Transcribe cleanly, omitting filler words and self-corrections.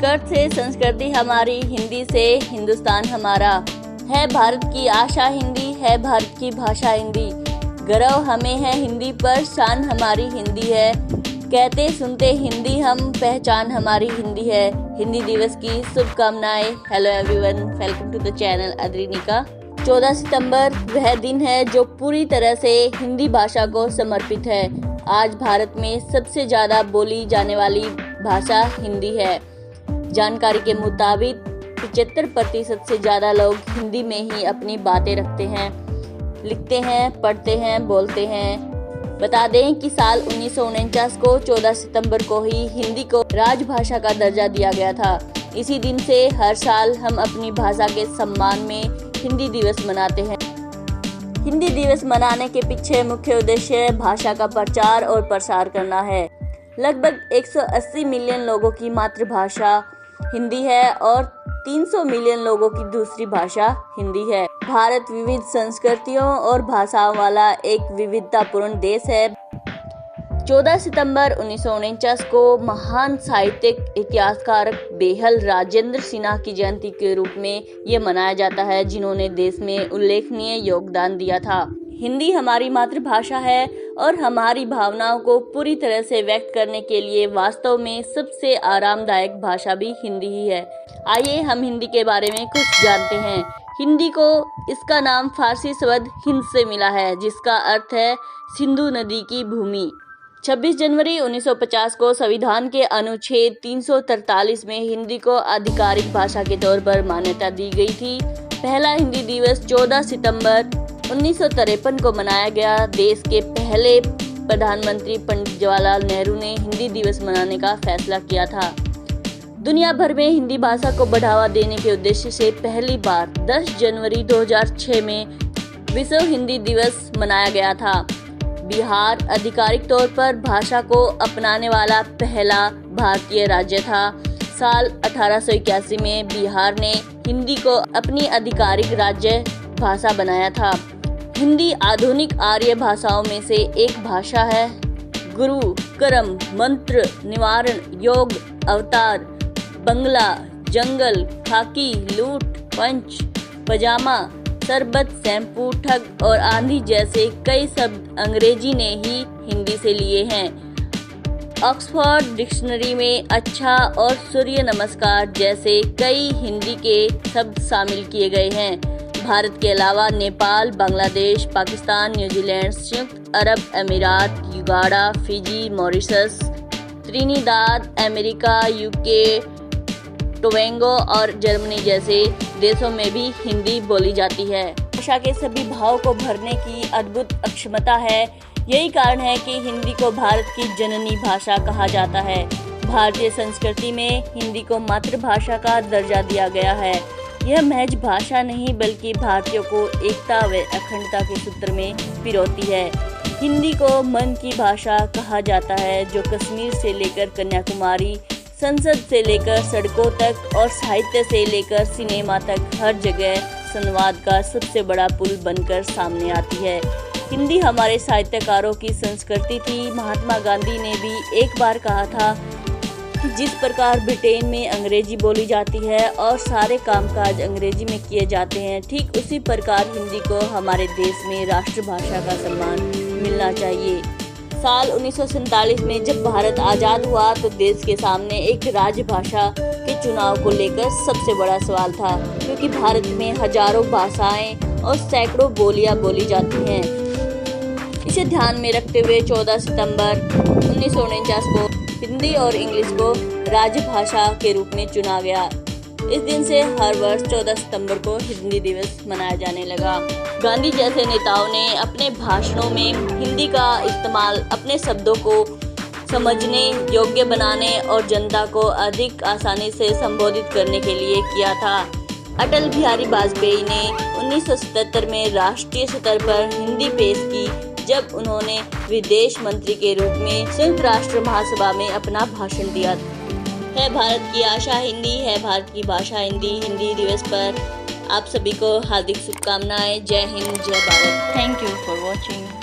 संस्कृत से संस्कृति हमारी, हिंदी से हिंदुस्तान हमारा। है भारत की आशा हिंदी, है भारत की भाषा हिंदी। गर्व हमें है हिंदी पर, शान हमारी हिंदी है। कहते सुनते हिंदी हम, पहचान हमारी हिंदी है। हिंदी दिवस की शुभकामनाएं। Hello everyone, welcome to the channel Adrinika. 14 सितंबर वह दिन है जो पूरी तरह से हिंदी भाषा को समर्पित है। आज भारत में सबसे ज़्यादा बोली जाने वाली भाषा हिंदी है। जानकारी के मुताबिक 75% से ज़्यादा लोग हिंदी में ही अपनी बातें रखते हैं, लिखते हैं, पढ़ते हैं, बोलते हैं। बता दें कि साल 1949 को 14 सितंबर को ही हिंदी को राजभाषा का दर्जा दिया गया था। इसी दिन से हर साल हम अपनी भाषा के सम्मान में हिंदी दिवस मनाते हैं। हिंदी दिवस मनाने के पीछे मुख्य उद्देश्य भाषा का प्रचार और प्रसार करना है। लगभग 180 मिलियन लोगों की मातृभाषा हिंदी है और 300 मिलियन लोगों की दूसरी भाषा हिंदी है। भारत विविध संस्कृतियों और भाषाओं वाला एक विविधतापूर्ण देश है। 14 सितंबर 1949 को महान साहित्यिक इतिहासकार बेहल राजेंद्र सिन्हा की जयंती के रूप में ये मनाया जाता है, जिन्होंने देश में उल्लेखनीय योगदान दिया था। हिंदी हमारी मातृभाषा है और हमारी भावनाओं को पूरी तरह से व्यक्त करने के लिए वास्तव में सबसे आरामदायक भाषा भी हिंदी ही है। आइए हम हिंदी के बारे में कुछ जानते हैं। हिंदी को इसका नाम फारसी शब्द हिंद से मिला है, जिसका अर्थ है सिंधु नदी की भूमि। 26 जनवरी 1950 को संविधान के अनुच्छेद 343 में हिंदी को आधिकारिक भाषा के तौर पर मान्यता दी गई थी। पहला हिंदी दिवस 14 सितंबर 1953 को मनाया गया। देश के पहले प्रधानमंत्री पंडित जवाहरलाल नेहरू ने हिंदी दिवस मनाने का फैसला किया था। दुनिया भर में हिंदी भाषा को बढ़ावा देने के उद्देश्य से पहली बार 10 जनवरी 2006 में विश्व हिंदी दिवस मनाया गया था। बिहार आधिकारिक तौर पर भाषा को अपनाने वाला पहला भारतीय राज्य था। साल 1881 में बिहार ने हिंदी को अपनी आधिकारिक राज्य भाषा बनाया था। हिंदी आधुनिक आर्य भाषाओं में से एक भाषा है। गुरु, कर्म, मंत्र, निवारण, योग, अवतार, बंगला, जंगल, खाकी, लूट, पंच, पजामा, सरबत, शैम्पू, ठग और आंधी जैसे कई शब्द अंग्रेजी ने ही हिंदी से लिए हैं। ऑक्सफोर्ड डिक्शनरी में अच्छा और सूर्य नमस्कार जैसे कई हिंदी के शब्द शामिल किए गए हैं। भारत के अलावा नेपाल, बांग्लादेश, पाकिस्तान, न्यूजीलैंड, संयुक्त अरब अमीरात, Uganda, Fiji, Mauritius, Trinidad, America, UK, Tobago और जर्मनी जैसे देशों में भी हिंदी बोली जाती है। भाषा के सभी भाव को भरने की अद्भुत अक्षमता है। यही कारण है कि हिंदी को भारत की जननी भाषा कहा जाता है। भारतीय संस्कृति में हिंदी को मातृभाषा का दर्जा दिया गया है। यह महज भाषा नहीं बल्कि भारतीयों को एकता व अखंडता के सूत्र में पिरोती है। हिंदी को मन की भाषा कहा जाता है, जो कश्मीर से लेकर कन्याकुमारी, संसद से लेकर सड़कों तक और साहित्य से लेकर सिनेमा तक हर जगह संवाद का सबसे बड़ा पुल बनकर सामने आती है। हिंदी हमारे साहित्यकारों की संस्कृति थी। महात्मा गांधी ने भी एक बार कहा था कि जिस प्रकार ब्रिटेन में अंग्रेजी बोली जाती है और सारे कामकाज अंग्रेजी में किए जाते हैं, ठीक उसी प्रकार हिंदी को हमारे देश में राष्ट्रभाषा का सम्मान मिलना चाहिए। साल 1947 में जब भारत आज़ाद हुआ तो देश के सामने एक राजभाषा के चुनाव को लेकर सबसे बड़ा सवाल था, क्योंकि भारत में हजारों भाषाएं और सैकड़ों बोलियां बोली जाती हैं। इसे ध्यान में रखते हुए 14 सितंबर 1949 को हिंदी और इंग्लिश को राजभाषा के रूप में चुना गया। इस दिन से हर वर्ष 14 सितंबर को हिंदी दिवस मनाया जाने लगा। गांधी जैसे नेताओं ने अपने भाषणों में हिंदी का इस्तेमाल अपने शब्दों को समझने योग्य बनाने और जनता को अधिक आसानी से संबोधित करने के लिए किया था। अटल बिहारी वाजपेयी ने 1977 में राष्ट्रीय स्तर पर हिंदी पेश की, जब उन्होंने विदेश मंत्री के रूप में संयुक्त राष्ट्र महासभा में अपना भाषण दिया। है भारत की आशा हिंदी, है भारत की भाषा हिंदी। हिंदी दिवस पर आप सभी को हार्दिक शुभकामनाएं। जय हिंद, जय Bharat. Thank you for watching.